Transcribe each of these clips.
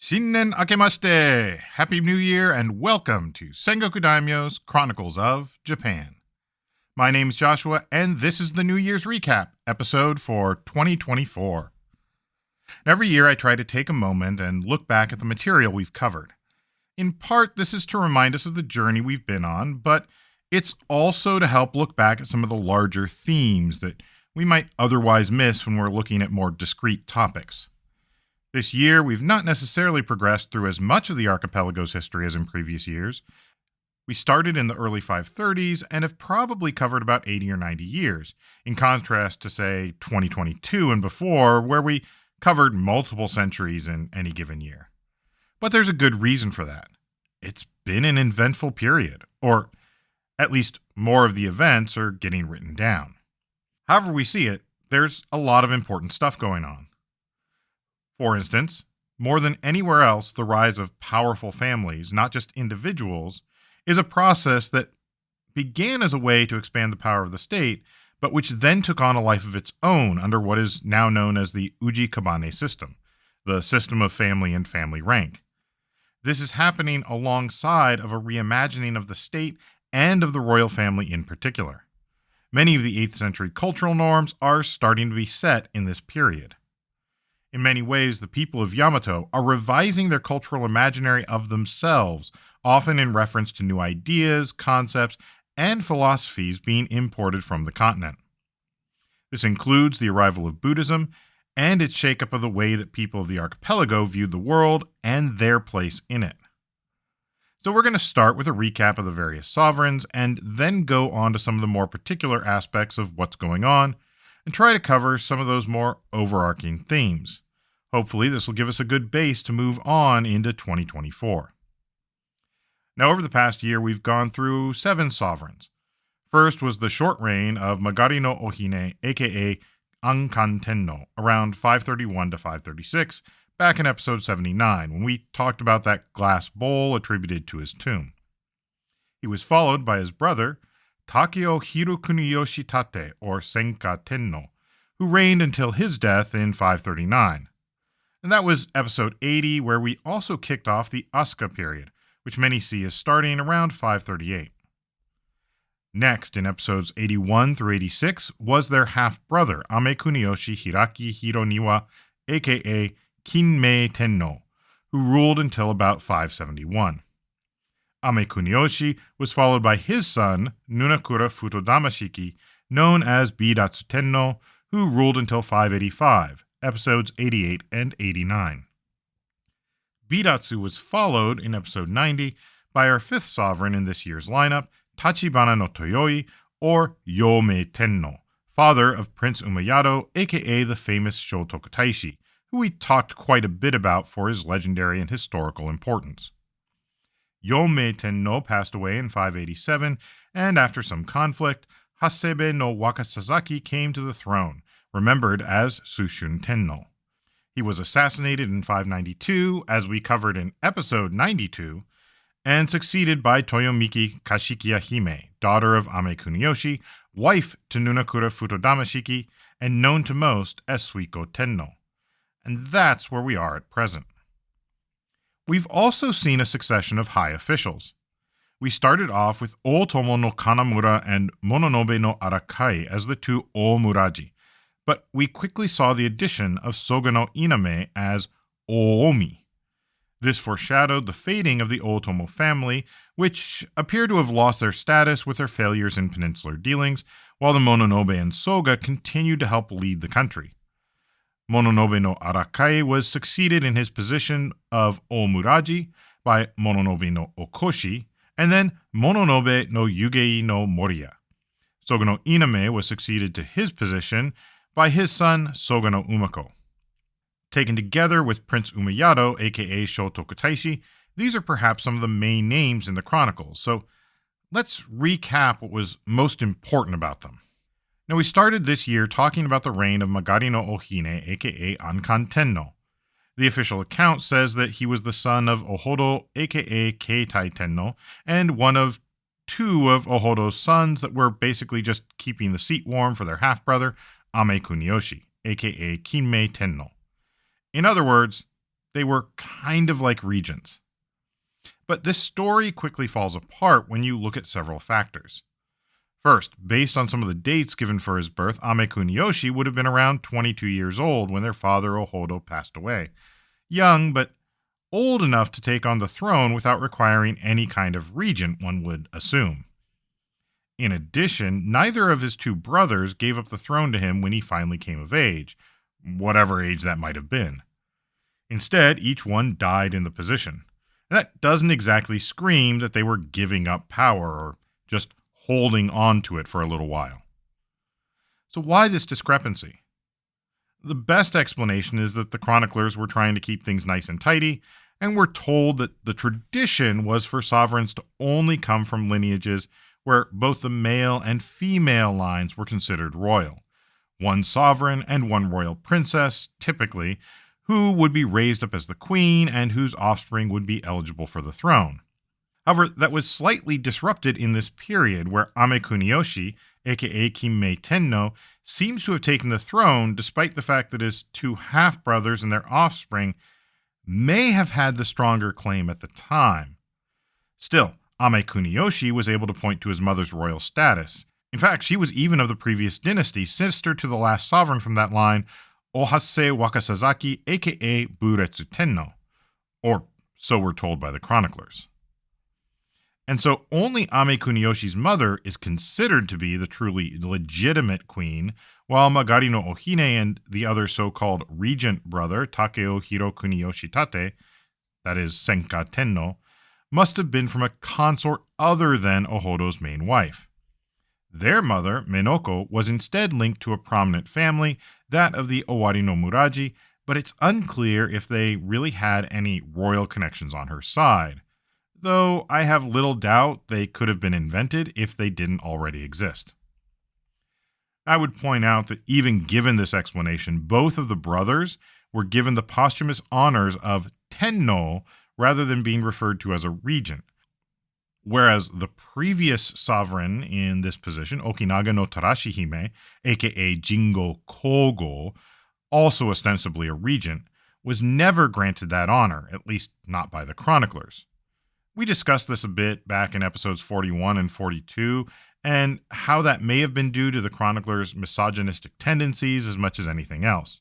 Shinnen Akemashite! Happy New Year and welcome to Sengoku Daimyo's Chronicles of Japan. My name's Joshua and this is the New Year's Recap episode for 2024. Every year I try to take a moment and look back at the material we've covered. In part, this is to remind us of the journey we've been on, but it's also to help look back at some of the larger themes that we might otherwise miss when we're looking at more discrete topics. This year, we've not necessarily progressed through as much of the archipelago's history as in previous years. We started in the early 530s and have probably covered about 80 or 90 years, in contrast to, say, 2022 and before, where we covered multiple centuries in any given year. But there's a good reason for that. It's been an eventful period, or at least more of the events are getting written down. However we see it, there's a lot of important stuff going on. For instance, more than anywhere else, the rise of powerful families, not just individuals, is a process that began as a way to expand the power of the state, but which then took on a life of its own under what is now known as the uji-kabane system, the system of family and family rank. This is happening alongside of a reimagining of the state and of the royal family in particular. Many of the 8th century cultural norms are starting to be set in this period. In many ways, the people of Yamato are revising their cultural imaginary of themselves, often in reference to new ideas, concepts, and philosophies being imported from the continent. This includes the arrival of Buddhism and its shakeup of the way that people of the archipelago viewed the world and their place in it. So we're going to start with a recap of the various sovereigns and then go on to some of the more particular aspects of what's going on and try to cover some of those more overarching themes. Hopefully, this will give us a good base to move on into 2024. Now, over the past year, we've gone through 7 sovereigns. First was the short reign of Magari no Ohine, aka Ankan Tenno, around 531 to 536, back in episode 79, when we talked about that glass bowl attributed to his tomb. He was followed by his brother, Takeo Hirokuniyoshi Tate, or Senka Tenno, who reigned until his death in 539. And that was episode 80, where we also kicked off the Asuka period, which many see as starting around 538. Next, in episodes 81 through 86, was their half-brother, Ame Kuniyoshi Hiraki Hironiwa, aka Kinmei Tenno, who ruled until about 571. Ame Kuniyoshi was followed by his son, Nunakura Futodamashiki, known as Bidatsu Tenno, who ruled until 585. Episodes 88 and 89. Bidatsu was followed in episode 90 by our 5th sovereign in this year's lineup, Tachibana no Toyoi, or Yomei Tenno, father of Prince Umayado, aka the famous Shotoku Taishi, who we talked quite a bit about for his legendary and historical importance. Yomei Tenno passed away in 587, and after some conflict, Hasebe no Wakasazaki came to the throne, remembered as Sushun Tenno. He was assassinated in 592, as we covered in episode 92, and succeeded by Toyomiki Kashikiya Hime, daughter of Ame Kuniyoshi, wife to Nunakura Futodamashiki, and known to most as Suiko Tenno. And that's where we are at present. We've also seen a succession of high officials. We started off with Otomo no Kanamura and Mononobe no Arakai as the 2 Omuraji, but we quickly saw the addition of Soga no Iname as Oomi. This foreshadowed the fading of the Otomo family, which appear to have lost their status with their failures in peninsular dealings, while the Mononobe and Soga continued to help lead the country. Mononobe no Arakai was succeeded in his position of Omuraji by Mononobe no Okoshi, and then Mononobe no Yugei no Moriya. Soga no Iname was succeeded to his position by his son Soga no Umako. Taken together with Prince Umayado, aka Shotoku Taishi, these are perhaps some of the main names in the Chronicles, so let's recap what was most important about them. Now, we started this year talking about the reign of Magari no Ohine, aka Ankan Tenno. The official account says that he was the son of Ohodo, aka Keitai Tenno, and one of 2 of Ohodo's sons that were basically just keeping the seat warm for their half-brother, Ame Kuniyoshi, aka Kinmei Tenno. In other words, They were kind of like regents. But this story quickly falls apart when you look at several factors. First, based on some of the dates given for his birth, Ame Kuniyoshi would have been around 22 years old when their father Ohodo passed away. Young, but old enough to take on the throne without requiring any kind of regent, one would assume. In addition, neither of his two brothers gave up the throne to him when he finally came of age, whatever age that might have been. Instead, each one died in the position. And that doesn't exactly scream that they were giving up power or just holding on to it for a little while. So why this discrepancy? The best explanation is that the chroniclers were trying to keep things nice and tidy, and were told that the tradition was for sovereigns to only come from lineages where both the male and female lines were considered royal. One sovereign and one royal princess, typically, who would be raised up as the queen and whose offspring would be eligible for the throne. However, that was slightly disrupted in this period where Ame Kuniyoshi, aka Kinmei Tenno, seems to have taken the throne despite the fact that his two half-brothers and their offspring may have had the stronger claim at the time. Still, Ame Kuniyoshi was able to point to his mother's royal status. In fact, she was even of the previous dynasty, sister to the last sovereign from that line, Ohase Wakasazaki, aka Buretsu Tenno, or so we're told by the chroniclers. And so only Ame Kuniyoshi's mother is considered to be the truly legitimate queen, while Magari no Ohine and the other so-called regent brother, Takeo Hiro Kuniyoshi Tate, that is Senka Tenno, must have been from a consort other than Ohodo's main wife. Their mother, Minoko, was instead linked to a prominent family, that of the Owari no Muraji, but it's unclear if they really had any royal connections on her side. Though I have little doubt they could have been invented if they didn't already exist. I would point out that even given this explanation, both of the brothers were given the posthumous honors of Tenno rather than being referred to as a regent. Whereas the previous sovereign in this position, Okinaga no Tarashihime, aka Jingo Kogo, also ostensibly a regent, was never granted that honor, at least not by the chroniclers. We discussed this a bit back in episodes 41 and 42, and how that may have been due to the chroniclers' misogynistic tendencies as much as anything else.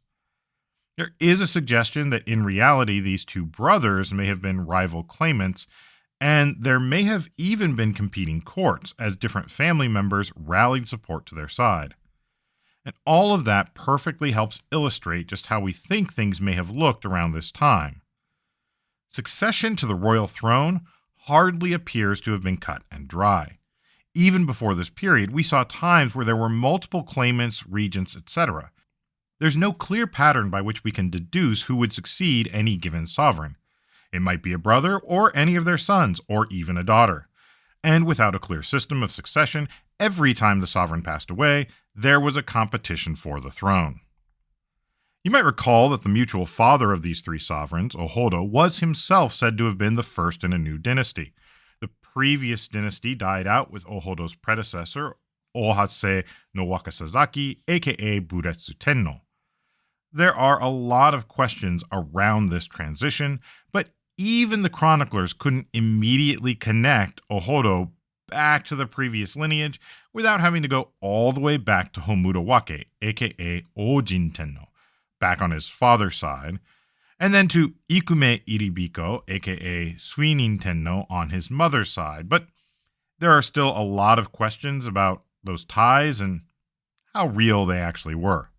There is a suggestion that in reality these two brothers may have been rival claimants, and there may have even been competing courts as different family members rallied support to their side. And all of that perfectly helps illustrate just how we think things may have looked around this time. Succession to the royal throne hardly appears to have been cut and dry. Even before this period, we saw times where there were multiple claimants, regents, etc. There's no clear pattern by which we can deduce who would succeed any given sovereign. It might be a brother, or any of their sons, or even a daughter. And without a clear system of succession, every time the sovereign passed away, there was a competition for the throne. You might recall that the mutual father of these three sovereigns, Ohodo, was himself said to have been the first in a new dynasty. The previous dynasty died out with Ohodo's predecessor, Ohase no Wakasazaki, aka Buretsu Tenno. There are a lot of questions around this transition, but even the chroniclers couldn't immediately connect Ohodo back to the previous lineage without having to go all the way back to Homuda Wake, aka Ojin Tenno, back on his father's side, and then to Ikume Iribiko, aka Suinin Tenno, on his mother's side. But there are still a lot of questions about those ties and how real they actually were.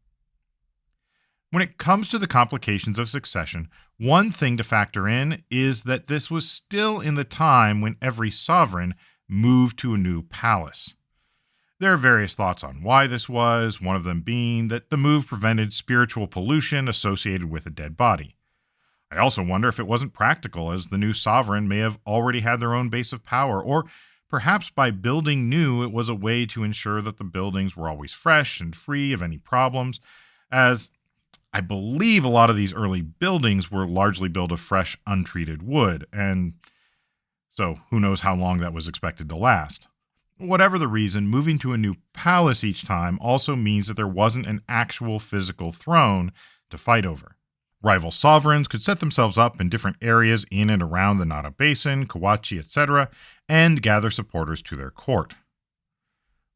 When it comes to the complications of succession, one thing to factor in is that this was still in the time when every sovereign moved to a new palace. There are various thoughts on why this was, one of them being that the move prevented spiritual pollution associated with a dead body. I also wonder if it wasn't practical, as the new sovereign may have already had their own base of power, or perhaps by building new, it was a way to ensure that the buildings were always fresh and free of any problems, as I believe a lot of these early buildings were largely built of fresh, untreated wood, and so who knows how long that was expected to last. Whatever the reason, moving to a new palace each time also means that there wasn't an actual physical throne to fight over. Rival sovereigns could set themselves up in different areas in and around the Nara Basin, Kawachi, etc., and gather supporters to their court.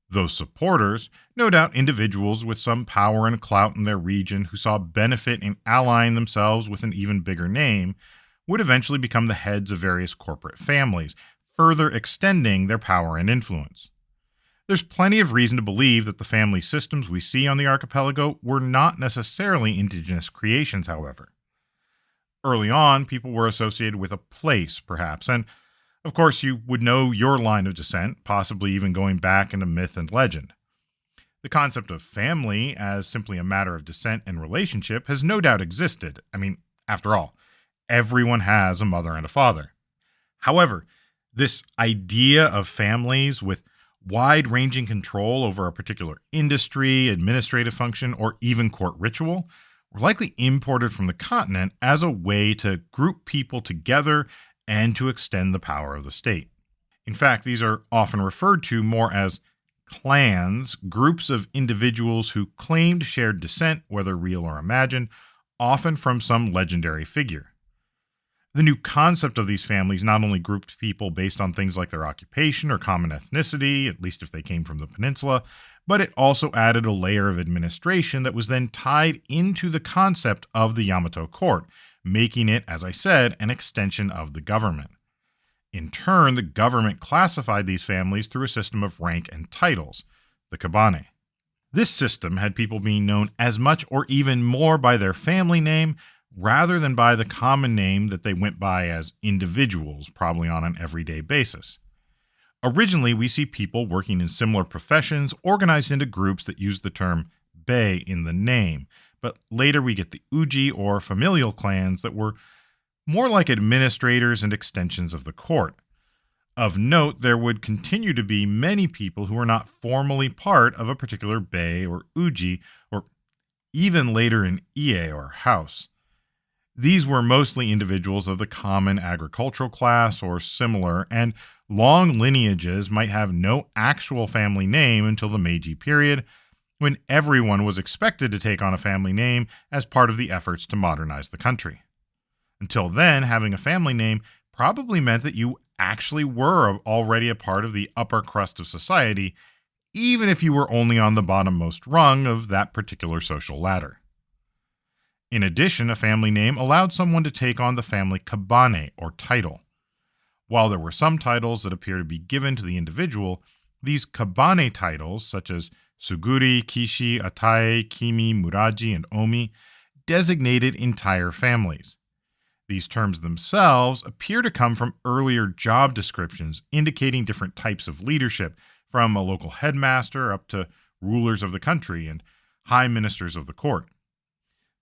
Those supporters, no doubt individuals with some power and clout in their region who saw benefit in allying themselves with an even bigger name, would eventually become the heads of various corporate families, further extending their power and influence. There's plenty of reason to believe that the family systems we see on the archipelago were not necessarily indigenous creations, however. Early on, people were associated with a place, perhaps, and of course, you would know your line of descent, possibly even going back into myth and legend. The concept of family as simply a matter of descent and relationship has no doubt existed. I mean, after all, everyone has a mother and a father. However, this idea of families with wide-ranging control over a particular industry, administrative function, or even court ritual were likely imported from the continent as a way to group people together and to extend the power of the state. In fact, these are often referred to more as clans, groups of individuals who claimed shared descent, whether real or imagined, often from some legendary figure. The new concept of these families not only grouped people based on things like their occupation or common ethnicity, at least if they came from the peninsula, but it also added a layer of administration that was then tied into the concept of the Yamato court, making it, as I said, an extension of the government. In turn, the government classified these families through a system of rank and titles, the kabane. This system had people being known as much or even more by their family name rather than by the common name that they went by as individuals, probably on an everyday basis. Originally, we see people working in similar professions organized into groups that use the term bei in the name, but later we get the uji or familial clans that were more like administrators and extensions of the court. Of note, there would continue to be many people who were not formally part of a particular bei or uji, or even later an ie or house. These were mostly individuals of the common agricultural class or similar, and long lineages might have no actual family name until the Meiji period, when everyone was expected to take on a family name as part of the efforts to modernize the country. Until then, having a family name probably meant that you actually were already a part of the upper crust of society, even if you were only on the bottommost rung of that particular social ladder. In addition, a family name allowed someone to take on the family kabane, or title. While there were some titles that appear to be given to the individual, these kabane titles, such as Suguri, Kishi, Atai, Kimi, Muraji, and Omi, designated entire families. These terms themselves appear to come from earlier job descriptions indicating different types of leadership, from a local headmaster up to rulers of the country and high ministers of the court.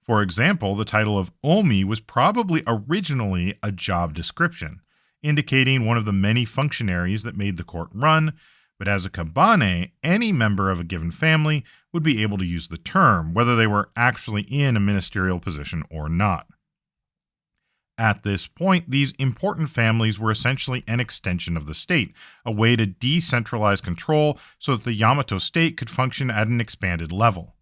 For example, the title of Omi was probably originally a job description, indicating one of the many functionaries that made the court run, but as a kabane, any member of a given family would be able to use the term, whether they were actually in a ministerial position or not. At this point, these important families were essentially an extension of the state, a way to decentralize control so that the Yamato state could function at an expanded level.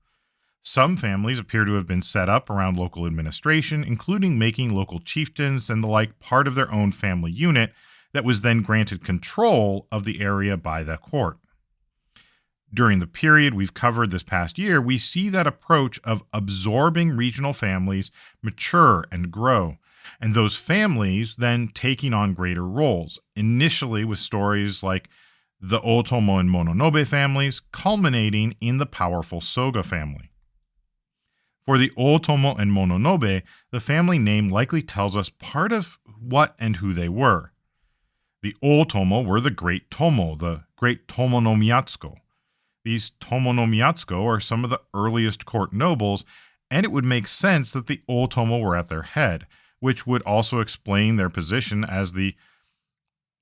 Some families appear to have been set up around local administration, including making local chieftains and the like part of their own family unit that was then granted control of the area by the court. During the period we've covered this past year, we see that approach of absorbing regional families mature and grow, and those families then taking on greater roles, initially with stories like the Otomo and Mononobe families, culminating in the powerful Soga family. For the Otomo and Mononobe, the family name likely tells us part of what and who they were. The Otomo were the Great Tomo, the Great Tomo no Miyatsuko. These Tomo no Miyatsuko are some of the earliest court nobles, and it would make sense that the Otomo were at their head, which would also explain their position as the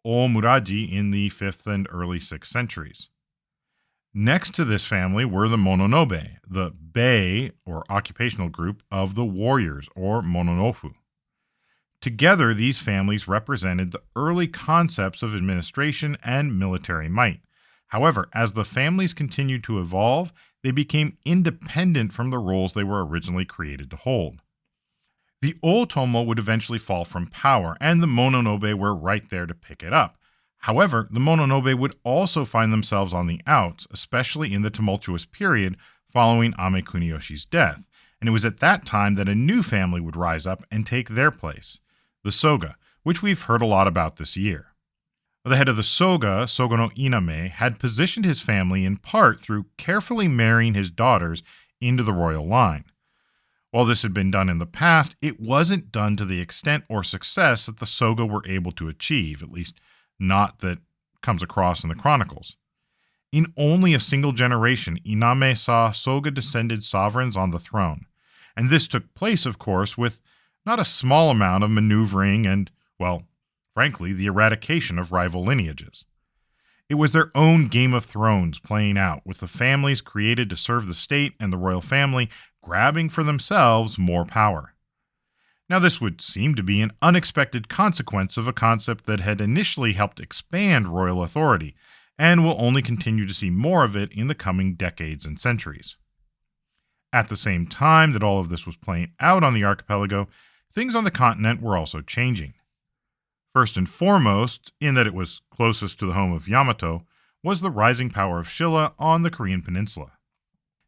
Omuraji in the 5th and early 6th centuries. Next to this family were the Mononobe, the bei, or occupational group, of the warriors, or Mononofu. Together, these families represented the early concepts of administration and military might. However, as the families continued to evolve, they became independent from the roles they were originally created to hold. The Otomo would eventually fall from power, and the Mononobe were right there to pick it up. However, the Mononobe would also find themselves on the outs, especially in the tumultuous period following Ame Kuniyoshi's death, and it was at that time that a new family would rise up and take their place, the Soga, which we've heard a lot about this year. The head of the Soga, Sogo no Iname, had positioned his family in part through carefully marrying his daughters into the royal line. While this had been done in the past, it wasn't done to the extent or success that the Soga were able to achieve, at least not that comes across in the Chronicles. In only a single generation, Iname saw Soga-descended sovereigns on the throne, and this took place, of course, with not a small amount of maneuvering and, well, frankly, the eradication of rival lineages. It was their own Game of Thrones playing out, with the families created to serve the state and the royal family grabbing for themselves more power. Now, this would seem to be an unexpected consequence of a concept that had initially helped expand royal authority, and we'll only continue to see more of it in the coming decades and centuries. At the same time that all of this was playing out on the archipelago, things on the continent were also changing. First and foremost, in that it was closest to the home of Yamato, was the rising power of Shilla on the Korean peninsula.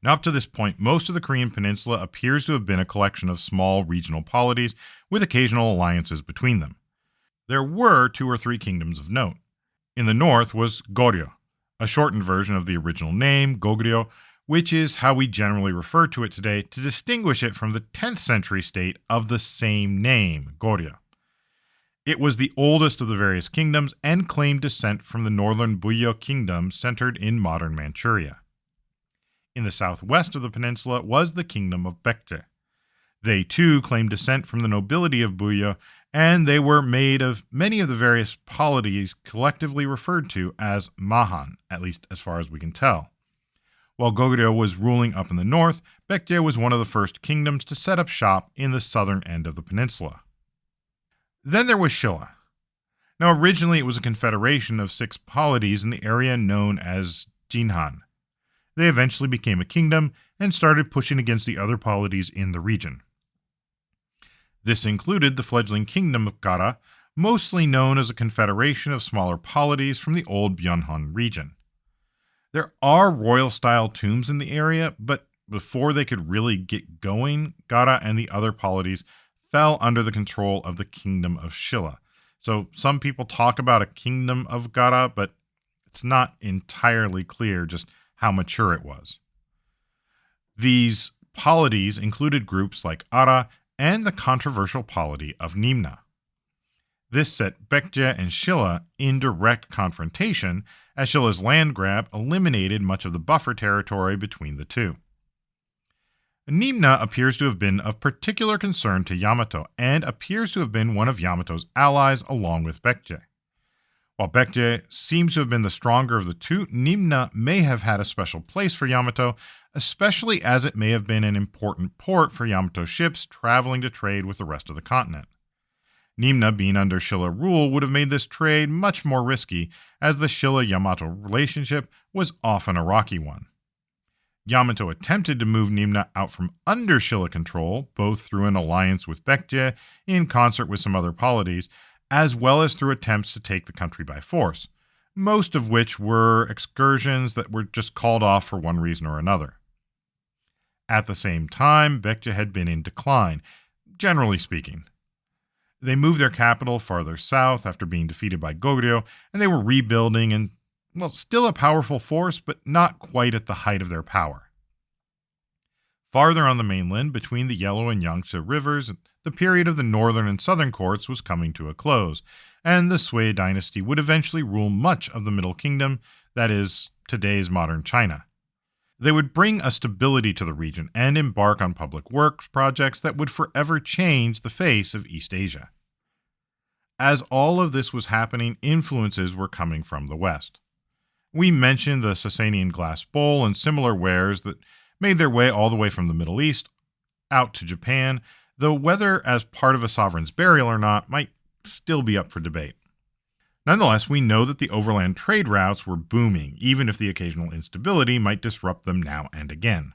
Now, up to this point, most of the Korean peninsula appears to have been a collection of small regional polities with occasional alliances between them. There were 2 or 3 kingdoms of note. In the north was Goryeo, a shortened version of the original name, Goguryeo, which is how we generally refer to it today to distinguish it from the 10th century state of the same name, Goryeo. It was the oldest of the various kingdoms and claimed descent from the northern Buyeo kingdom centered in modern Manchuria. In the southwest of the peninsula was the kingdom of Baekje. They too claimed descent from the nobility of Buyeo, and they were made of many of the various polities collectively referred to as Mahan, at least as far as we can tell. While Goguryeo was ruling up in the north, Baekje was one of the first kingdoms to set up shop in the southern end of the peninsula. Then there was Shilla. Now, originally it was a confederation of 6 polities in the area known as Jinhan. They eventually became a kingdom and started pushing against the other polities in the region. This included the fledgling kingdom of Gara, mostly known as a confederation of smaller polities from the old Byunhun region. There are royal-style tombs in the area, but before they could really get going, Gara and the other polities fell under the control of the kingdom of Shilla. So some people talk about a kingdom of Gara, but it's not entirely clear just how mature it was. These polities included groups like Ara and the controversial polity of Nimna. This set Baekje and Shilla in direct confrontation, as Shilla's land grab eliminated much of the buffer territory between the two. Nimna appears to have been of particular concern to Yamato and appears to have been one of Yamato's allies along with Baekje. While Baekje seems to have been the stronger of the two, Nimna may have had a special place for Yamato, especially as it may have been an important port for Yamato ships traveling to trade with the rest of the continent. Nimna being under Shilla rule would have made this trade much more risky, as the Shilla-Yamato relationship was often a rocky one. Yamato attempted to move Nimna out from under Shilla control, both through an alliance with Baekje in concert with some other polities, as well as through attempts to take the country by force, most of which were excursions that were just called off for one reason or another. At the same time, Baekje had been in decline, generally speaking. They moved their capital farther south after being defeated by Goguryeo, and they were rebuilding and, well, still a powerful force, but not quite at the height of their power. Farther on the mainland, between the Yellow and Yangtze rivers, the period of the northern and southern courts was coming to a close, and the Sui dynasty would eventually rule much of the Middle Kingdom, that is, today's modern China. They would bring a stability to the region and embark on public works projects that would forever change the face of East Asia. As all of this was happening, influences were coming from the West. We mentioned the Sasanian glass bowl and similar wares that made their way all the way from the Middle East out to Japan, though whether as part of a sovereign's burial or not might still be up for debate. Nonetheless, we know that the overland trade routes were booming, even if the occasional instability might disrupt them now and again.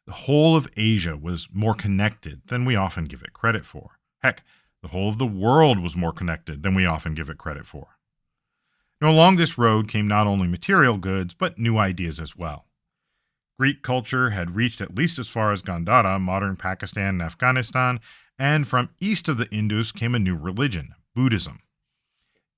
The whole of Asia was more connected than we often give it credit for. Heck, the whole of the world was more connected than we often give it credit for. Now, along this road came not only material goods, but new ideas as well. Greek culture had reached at least as far as Gandhara, modern Pakistan and Afghanistan, and from east of the Indus came a new religion, Buddhism.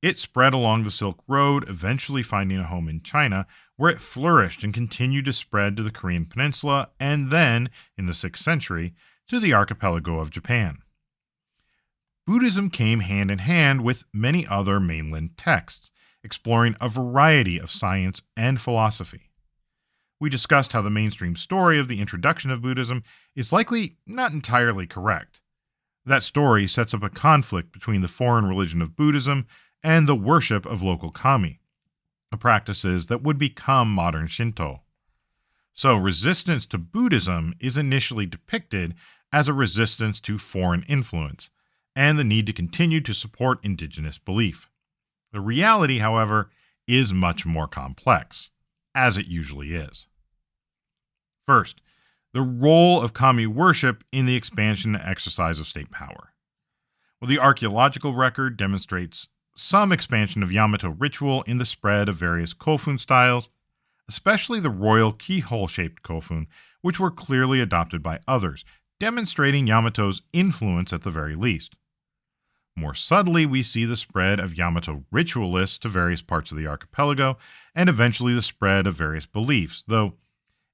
It spread along the Silk Road, eventually finding a home in China, where it flourished and continued to spread to the Korean peninsula, and then, in the 6th century, to the archipelago of Japan. Buddhism came hand in hand with many other mainland texts, exploring a variety of science and philosophy. We discussed how the mainstream story of the introduction of Buddhism is likely not entirely correct. That story sets up a conflict between the foreign religion of Buddhism and the worship of local kami, practices that would become modern Shinto. So, resistance to Buddhism is initially depicted as a resistance to foreign influence and the need to continue to support indigenous belief. The reality, however, is much more complex, as it usually is. First, the role of kami worship in the expansion and exercise of state power. Well, the archaeological record demonstrates some expansion of Yamato ritual in the spread of various kofun styles, especially the royal keyhole-shaped kofun, which were clearly adopted by others, demonstrating Yamato's influence at the very least. More subtly, we see the spread of Yamato ritualists to various parts of the archipelago, and eventually the spread of various beliefs, though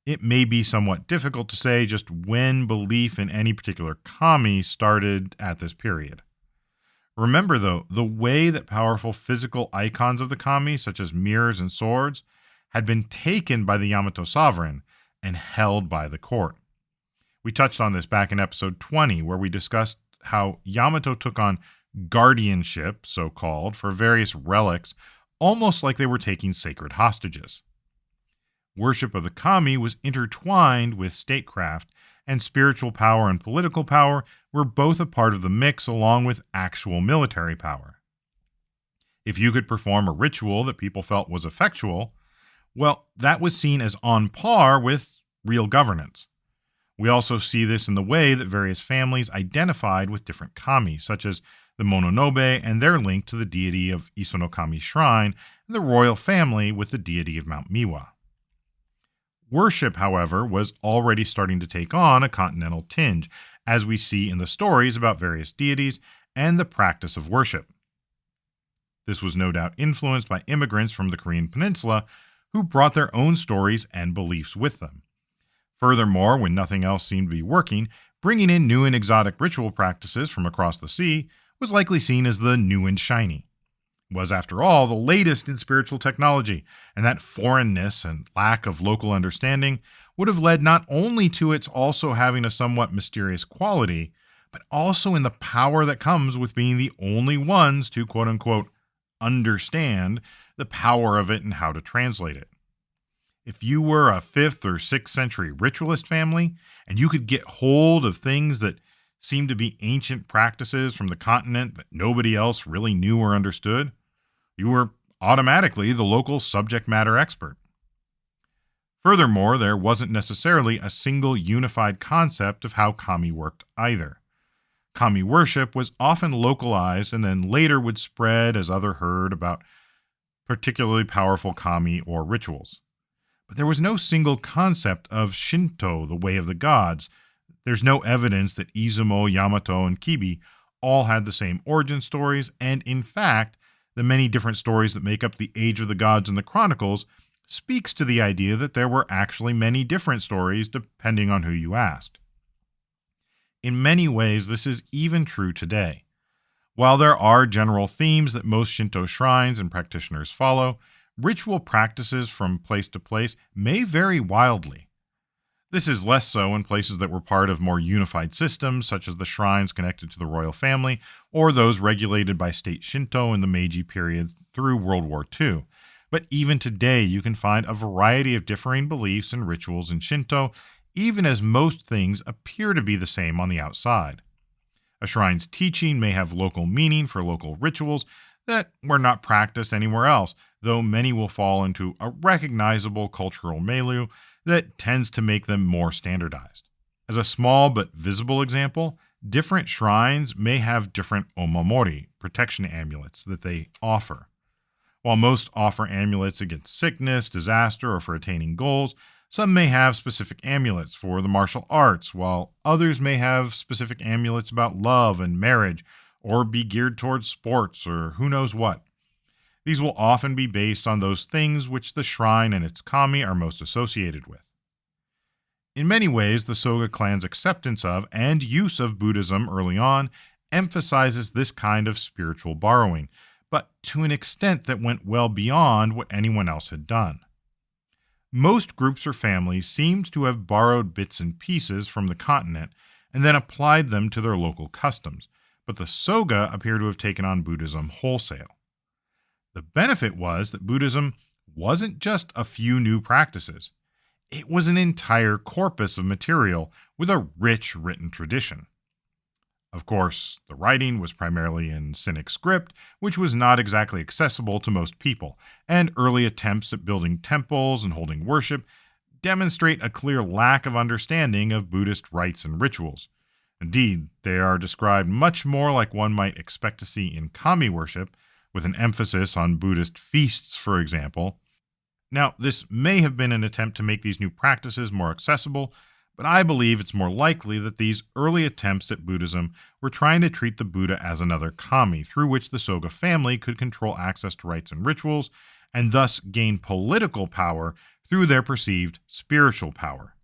it may be somewhat difficult to say just when belief in any particular kami started at this period. Remember, though, the way that powerful physical icons of the kami, such as mirrors and swords, had been taken by the Yamato sovereign and held by the court. We touched on this back in episode 20, where we discussed how Yamato took on guardianship, so-called, for various relics, almost like they were taking sacred hostages. Worship of the kami was intertwined with statecraft, and spiritual power and political power were both a part of the mix along with actual military power. If you could perform a ritual that people felt was effectual, well, that was seen as on par with real governance. We also see this in the way that various families identified with different kami, such as the Mononobe and their link to the deity of Isonokami Shrine, and the royal family with the deity of Mount Miwa. Worship, however, was already starting to take on a continental tinge, as we see in the stories about various deities and the practice of worship. This was no doubt influenced by immigrants from the Korean peninsula who brought their own stories and beliefs with them. Furthermore, when nothing else seemed to be working, bringing in new and exotic ritual practices from across the sea was likely seen as the new and shiny. It was, after all, the latest in spiritual technology, and that foreignness and lack of local understanding would have led not only to its also having a somewhat mysterious quality, but also in the power that comes with being the only ones to quote-unquote understand the power of it and how to translate it. If you were a 5th or 6th century ritualist family, and you could get hold of things that seemed to be ancient practices from the continent that nobody else really knew or understood, you were automatically the local subject matter expert. Furthermore, there wasn't necessarily a single unified concept of how kami worked either. Kami worship was often localized and then later would spread as others heard about particularly powerful kami or rituals. But there was no single concept of Shinto, the way of the gods. There's no evidence that Izumo, Yamato, and Kibi all had the same origin stories, and in fact, the many different stories that make up the Age of the Gods in the Chronicles speaks to the idea that there were actually many different stories depending on who you asked. In many ways, this is even true today. While there are general themes that most Shinto shrines and practitioners follow, ritual practices from place to place may vary wildly. This is less so in places that were part of more unified systems, such as the shrines connected to the royal family, or those regulated by state Shinto in the Meiji period through World War II. But even today, you can find a variety of differing beliefs and rituals in Shinto, even as most things appear to be the same on the outside. A shrine's teaching may have local meaning for local rituals that were not practiced anywhere else, though many will fall into a recognizable cultural milieu that tends to make them more standardized. As a small but visible example, different shrines may have different omamori, protection amulets, that they offer. While most offer amulets against sickness, disaster, or for attaining goals, some may have specific amulets for the martial arts, while others may have specific amulets about love and marriage, or be geared towards sports, or who knows what. These will often be based on those things which the shrine and its kami are most associated with. In many ways, the Soga clan's acceptance of and use of Buddhism early on emphasizes this kind of spiritual borrowing, but to an extent that went well beyond what anyone else had done. Most groups or families seemed to have borrowed bits and pieces from the continent and then applied them to their local customs, but the Soga appear to have taken on Buddhism wholesale. The benefit was that Buddhism wasn't just a few new practices. It was an entire corpus of material with a rich written tradition. Of course, the writing was primarily in Sinic script, which was not exactly accessible to most people, and early attempts at building temples and holding worship demonstrate a clear lack of understanding of Buddhist rites and rituals. Indeed, they are described much more like one might expect to see in kami worship, with an emphasis on Buddhist feasts, for example. Now, this may have been an attempt to make these new practices more accessible, but I believe it's more likely that these early attempts at Buddhism were trying to treat the Buddha as another kami, through which the Soga family could control access to rites and rituals, and thus gain political power through their perceived spiritual power.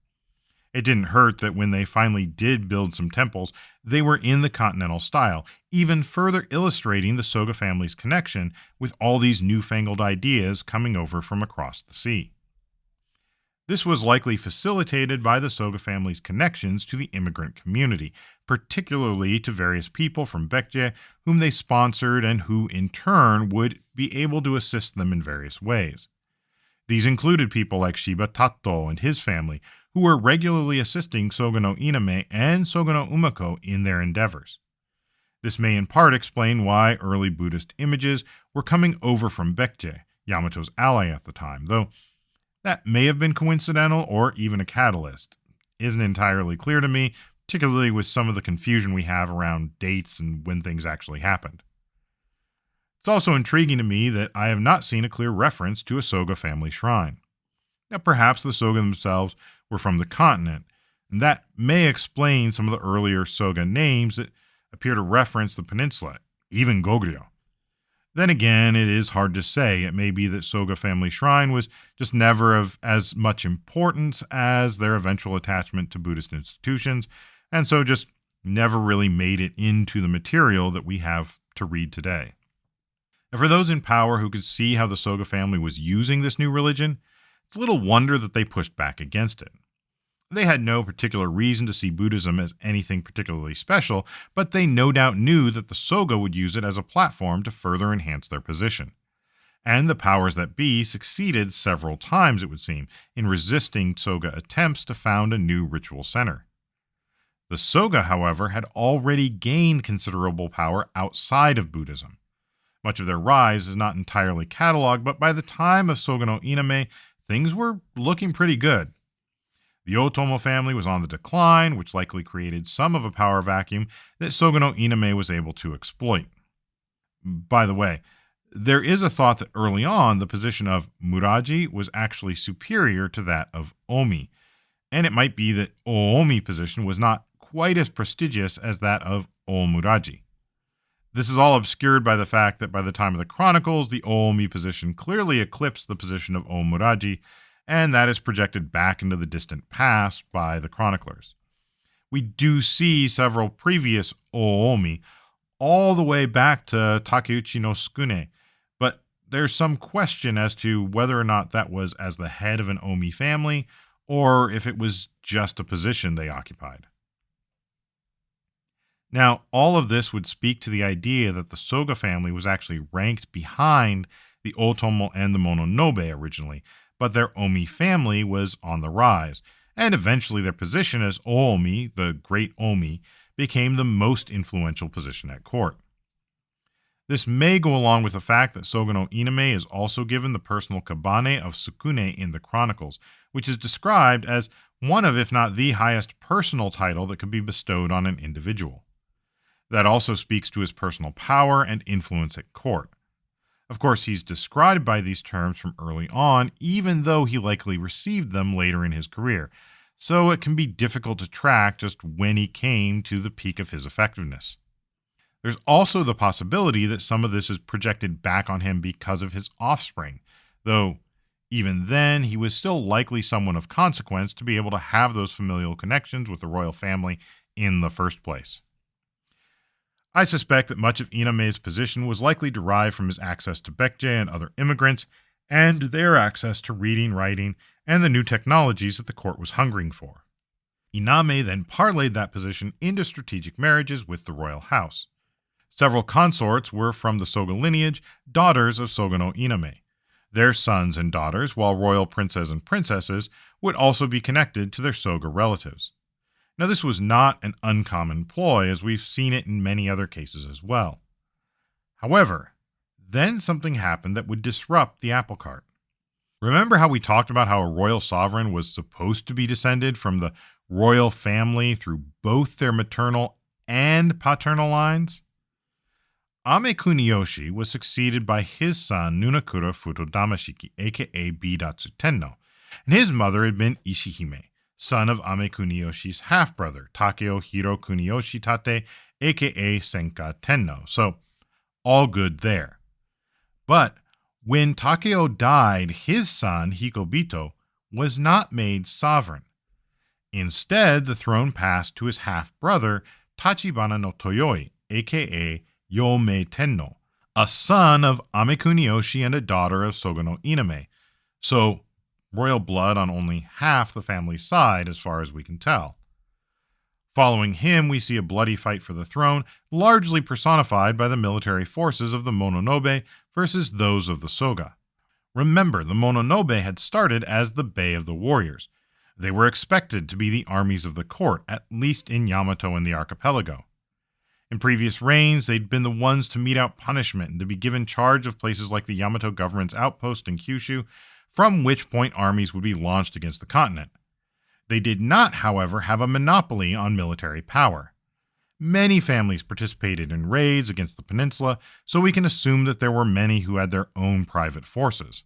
It didn't hurt that when they finally did build some temples, they were in the continental style, even further illustrating the Soga family's connection with all these newfangled ideas coming over from across the sea. This was likely facilitated by the Soga family's connections to the immigrant community, particularly to various people from Baekje whom they sponsored and who, in turn, would be able to assist them in various ways. These included people like Shiba Tato and his family, who were regularly assisting Soga no Iname and Soga no Umako in their endeavors. This may in part explain why early Buddhist images were coming over from Baekje, Yamato's ally at the time, though that may have been coincidental or even a catalyst. Isn't entirely clear to me, particularly with some of the confusion we have around dates and when things actually happened. It's also intriguing to me that I have not seen a clear reference to a Soga family shrine. Now, perhaps the Soga themselves were from the continent, and that may explain some of the earlier Soga names that appear to reference the peninsula, even Goguryeo. Then again, it is hard to say. It may be that Soga family shrine was just never of as much importance as their eventual attachment to Buddhist institutions, and so just never really made it into the material that we have to read today. And for those in power who could see how the Soga family was using this new religion, it's little wonder that they pushed back against it. They had no particular reason to see Buddhism as anything particularly special, but they no doubt knew that the Soga would use it as a platform to further enhance their position. And the powers that be succeeded several times, it would seem, in resisting Soga attempts to found a new ritual center. The Soga, however, had already gained considerable power outside of Buddhism. Much of their rise is not entirely cataloged, but by the time of Soga no Iname, things were looking pretty good. The Otomo family was on the decline, which likely created some of a power vacuum that Soga no Iname was able to exploit. By the way, there is a thought that early on the position of Muraji was actually superior to that of Omi, and it might be that Oomi position was not quite as prestigious as that of Omuraji. This is all obscured by the fact that by the time of the Chronicles, the Oomi position clearly eclipsed the position of Omuraji, and that is projected back into the distant past by the chroniclers. We do see several previous Oomi all the way back to Takeuchi no Sukune, but there's some question as to whether or not that was as the head of an Omi family, or if it was just a position they occupied. Now, all of this would speak to the idea that the Soga family was actually ranked behind the Otomo and the Mononobe originally, but their Omi family was on the rise, and eventually their position as Oomi, the Great Omi, became the most influential position at court. This may go along with the fact that Soga no Iname is also given the personal kabane of Sukune in the Chronicles, which is described as one of, if not the highest personal title that could be bestowed on an individual. That also speaks to his personal power and influence at court. Of course, he's described by these terms from early on, even though he likely received them later in his career, so it can be difficult to track just when he came to the peak of his effectiveness. There's also the possibility that some of this is projected back on him because of his offspring, though even then he was still likely someone of consequence to be able to have those familial connections with the royal family in the first place. I suspect that much of Iname's position was likely derived from his access to Baekje and other immigrants, and their access to reading, writing, and the new technologies that the court was hungering for. Iname then parlayed that position into strategic marriages with the royal house. Several consorts were from the Soga lineage, daughters of Soga no Iname. Their sons and daughters, while royal princes and princesses, would also be connected to their Soga relatives. Now, this was not an uncommon ploy, as we've seen it in many other cases as well. However, then something happened that would disrupt the apple cart. Remember how we talked about how a royal sovereign was supposed to be descended from the royal family through both their maternal and paternal lines? Ame Kuniyoshi was succeeded by his son Nunakura Futodamashiki, aka Bidatsu Tenno, and his mother had been Ishihime, son of Ame Kuniyoshi's half-brother, Takeo Hiro Kuniyoshi Tate, aka Senka Tenno, so all good there. But when Takeo died, his son, Hikobito, was not made sovereign. Instead, the throne passed to his half-brother, Tachibana no Toyoi, aka Yomei Tenno, a son of Ame Kuniyoshi and a daughter of Soga no Iname, so royal blood on only half the family's side as far as we can tell. Following him, we see a bloody fight for the throne, largely personified by the military forces of the Mononobe versus those of the Soga. Remember, the Mononobe had started as the Bay of the Warriors. They were expected to be the armies of the court, at least in Yamato and the archipelago. In previous reigns, they'd been the ones to mete out punishment and to be given charge of places like the Yamato government's outpost in Kyushu, from which point armies would be launched against the continent. They did not, however, have a monopoly on military power. Many families participated in raids against the peninsula, so we can assume that there were many who had their own private forces.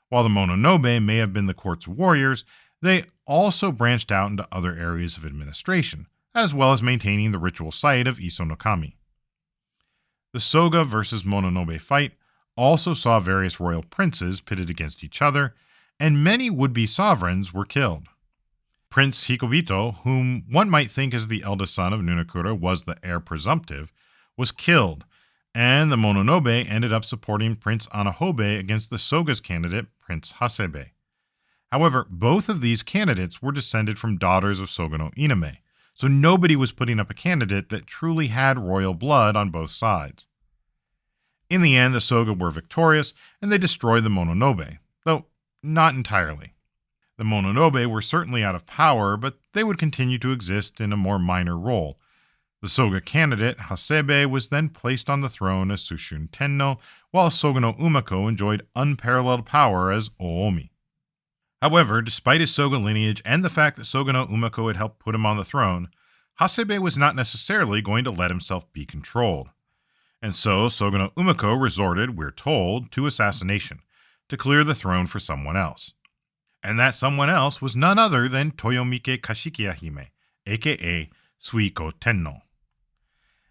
While the Mononobe may have been the court's warriors, they also branched out into other areas of administration, as well as maintaining the ritual site of Isonokami. The Soga versus Mononobe fight also saw various royal princes pitted against each other, and many would-be sovereigns were killed. Prince Hikobito, whom one might think as the eldest son of Nunakura was the heir presumptive, was killed, and the Mononobe ended up supporting Prince Anahobe against the Soga's candidate, Prince Hasebe. However, both of these candidates were descended from daughters of Soga no Iname, so nobody was putting up a candidate that truly had royal blood on both sides. In the end, the Soga were victorious, and they destroyed the Mononobe, though not entirely. The Mononobe were certainly out of power, but they would continue to exist in a more minor role. The Soga candidate, Hasebe, was then placed on the throne as Sushun Tenno, while Soga no Umako enjoyed unparalleled power as Oomi. However, despite his Soga lineage and the fact that Soga no Umako had helped put him on the throne, Hasebe was not necessarily going to let himself be controlled. And so Soga no Umako resorted, we're told, to assassination, to clear the throne for someone else. And that someone else was none other than Toyomike Kashikiya Hime, aka Suiko Tenno.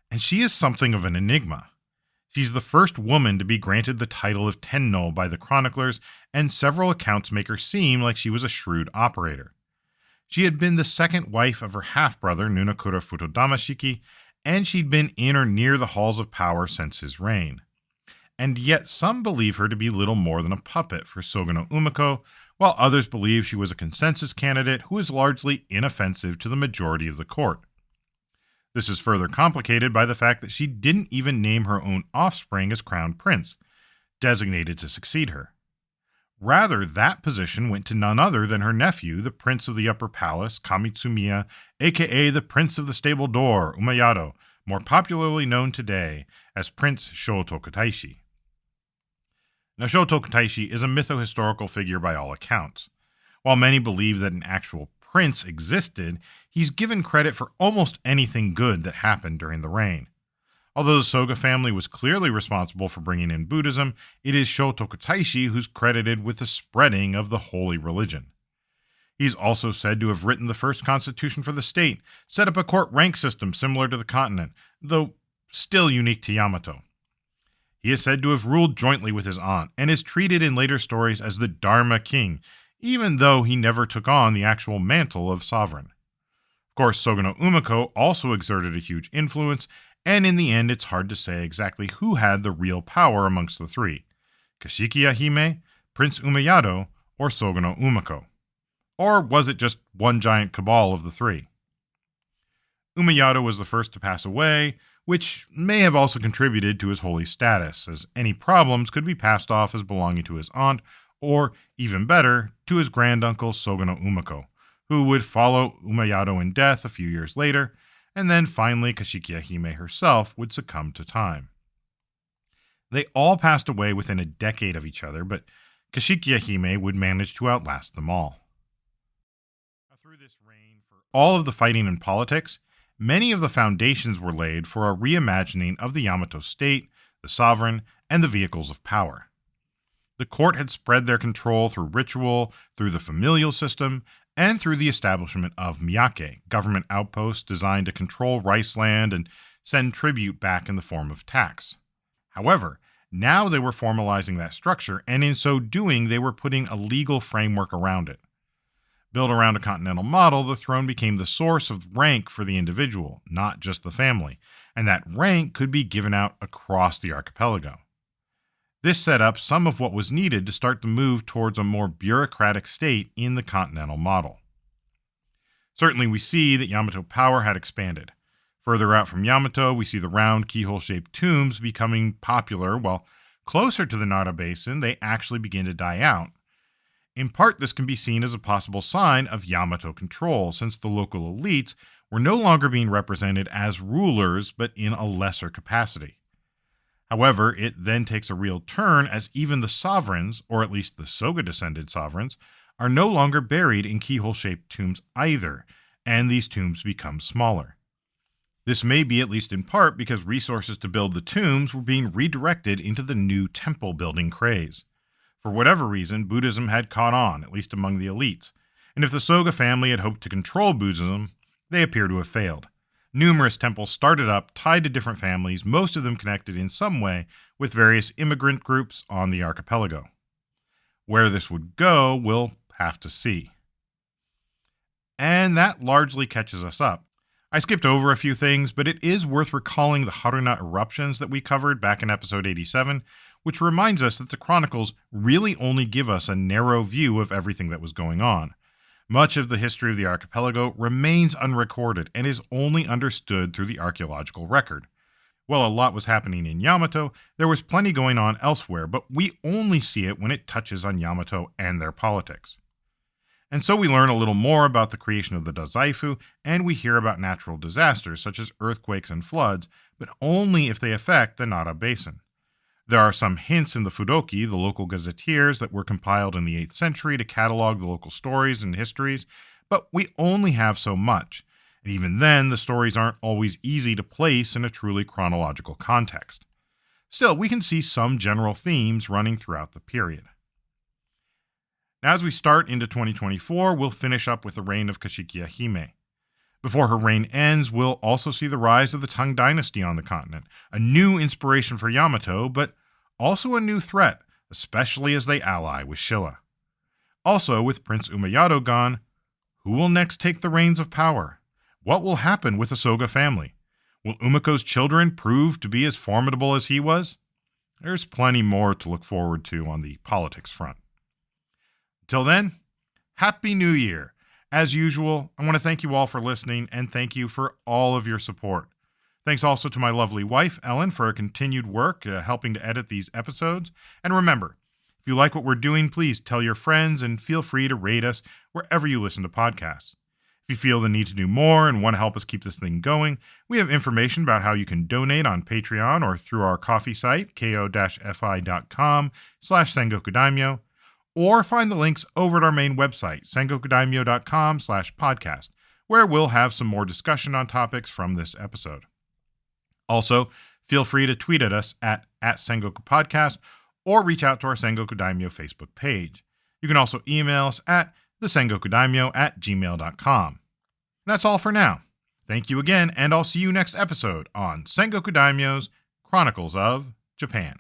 And she is something of an enigma. She's the first woman to be granted the title of Tenno by the chroniclers, and several accounts make her seem like she was a shrewd operator. She had been the second wife of her half-brother Nunakura Futodamashiki, and she'd been in or near the halls of power since his reign. And yet some believe her to be little more than a puppet for Soga no Umako, while others believe she was a consensus candidate who was largely inoffensive to the majority of the court. This is further complicated by the fact that she didn't even name her own offspring as crown prince, designated to succeed her. Rather, that position went to none other than her nephew, the prince of the upper palace, Kamitsumiya, aka the prince of the stable door, Umayado, more popularly known today as Prince Shotokotaishi. Now, Shotokotaishi is a mytho-historical figure by all accounts. While many believe that an actual prince existed, he's given credit for almost anything good that happened during the reign. Although the Soga family was clearly responsible for bringing in Buddhism, it is Shotoku Taishi who's credited with the spreading of the holy religion. He's also said to have written the first constitution for the state, set up a court rank system similar to the continent, though still unique to Yamato. He is said to have ruled jointly with his aunt, and is treated in later stories as the Dharma king, even though he never took on the actual mantle of sovereign. Of course, Soga no Umiko also exerted a huge influence, and in the end it's hard to say exactly who had the real power amongst the three: Kashikiya Hime, Prince Umayado, or Soga no Umiko. Or was it just one giant cabal of the three? Umayado was the first to pass away, which may have also contributed to his holy status, as any problems could be passed off as belonging to his aunt, or, even better, to his granduncle Soga no Umiko, who would follow Umayado in death a few years later, and then finally Kashikiya Hime herself would succumb to time. They all passed away within a decade of each other, but Kashikiya Hime would manage to outlast them all. Through this reign, for all of the fighting and politics, many of the foundations were laid for a reimagining of the Yamato state, the sovereign, and the vehicles of power. The court had spread their control through ritual, through the familial system, and through the establishment of miyake, government outposts designed to control rice land and send tribute back in the form of tax. However, now they were formalizing that structure, and in so doing, they were putting a legal framework around it. Built around a continental model, the throne became the source of rank for the individual, not just the family, and that rank could be given out across the archipelago. This set up some of what was needed to start the move towards a more bureaucratic state in the continental model. Certainly we see that Yamato power had expanded. Further out from Yamato, we see the round keyhole-shaped tombs becoming popular, while closer to the Nara Basin, they actually begin to die out. In part, this can be seen as a possible sign of Yamato control, since the local elites were no longer being represented as rulers, but in a lesser capacity. However, it then takes a real turn as even the sovereigns, or at least the Soga-descended sovereigns, are no longer buried in keyhole-shaped tombs either, and these tombs become smaller. This may be at least in part because resources to build the tombs were being redirected into the new temple-building craze. For whatever reason, Buddhism had caught on, at least among the elites, and if the Soga family had hoped to control Buddhism, they appear to have failed. Numerous temples started up, tied to different families, most of them connected in some way with various immigrant groups on the archipelago. Where this would go, we'll have to see. And that largely catches us up. I skipped over a few things, but it is worth recalling the Haruna eruptions that we covered back in episode 87, which reminds us that the Chronicles really only give us a narrow view of everything that was going on. Much of the history of the archipelago remains unrecorded and is only understood through the archaeological record. While a lot was happening in Yamato, there was plenty going on elsewhere, but we only see it when it touches on Yamato and their politics. And so we learn a little more about the creation of the Dazaifu, and we hear about natural disasters such as earthquakes and floods, but only if they affect the Nara Basin. There are some hints in the Fudoki, the local gazetteers that were compiled in the 8th century to catalog the local stories and histories, but we only have so much. And even then, the stories aren't always easy to place in a truly chronological context. Still, we can see some general themes running throughout the period. Now, as we start into 2024, we'll finish up with the reign of Kashikiya Hime. Before her reign ends, we'll also see the rise of the Tang dynasty on the continent, a new inspiration for Yamato, but also a new threat, especially as they ally with Shilla. Also, with Prince Umayado gone, who will next take the reins of power? What will happen with the Soga family? Will Umiko's children prove to be as formidable as he was? There's plenty more to look forward to on the politics front. Until then, Happy New Year! As usual, I want to thank you all for listening and thank you for all of your support. Thanks also to my lovely wife, Ellen, for her continued work helping to edit these episodes. And remember, if you like what we're doing, please tell your friends and feel free to rate us wherever you listen to podcasts. If you feel the need to do more and want to help us keep this thing going, we have information about how you can donate on Patreon or through our coffee site, ko-fi.com/Sengoku Daimyo. or find the links over at our main website, sengokudaimyo.com/podcast, where we'll have some more discussion on topics from this episode. Also, feel free to tweet at us at Sengoku Podcast or reach out to our Sengoku Daimyo Facebook page. You can also email us at thesengokudaimyo@gmail.com. That's all for now. Thank you again, and I'll see you next episode on Sengoku Daimyo's Chronicles of Japan.